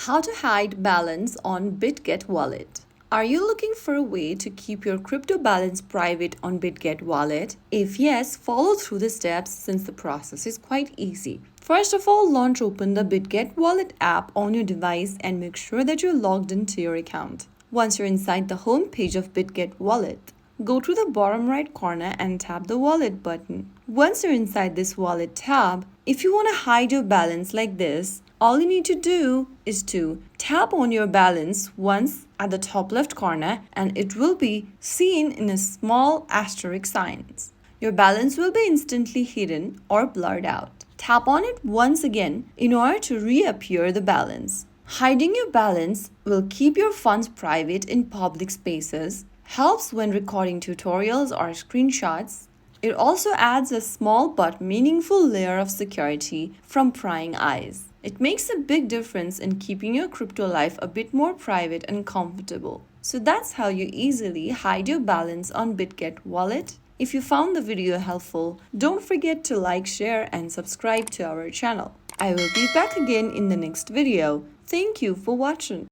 How to hide balance on Bitget Wallet. Are you looking for a way to keep your crypto balance private on Bitget Wallet? If yes, follow through the steps since the process is quite easy. First of all, launch open the Bitget Wallet app on your device and make sure that you're logged into your account. Once you're inside the home page of Bitget Wallet, go to the bottom right corner and tap the Wallet button. Once you're inside this Wallet tab, if you want to hide your balance like this, all you need to do is to tap on your balance once at the top left corner and it will be seen in a small asterisk signs. Your balance will be instantly hidden or blurred out. Tap on it once again in order to reappear the balance. Hiding your balance will keep your funds private in public spaces, helps when recording tutorials or screenshots. It also adds a small but meaningful layer of security from prying eyes. It makes a big difference in keeping your crypto life a bit more private and comfortable. So that's how you easily hide your balance on Bitget Wallet. If you found the video helpful, don't forget to like, share, and subscribe to our channel. I will be back again in the next video. Thank you for watching.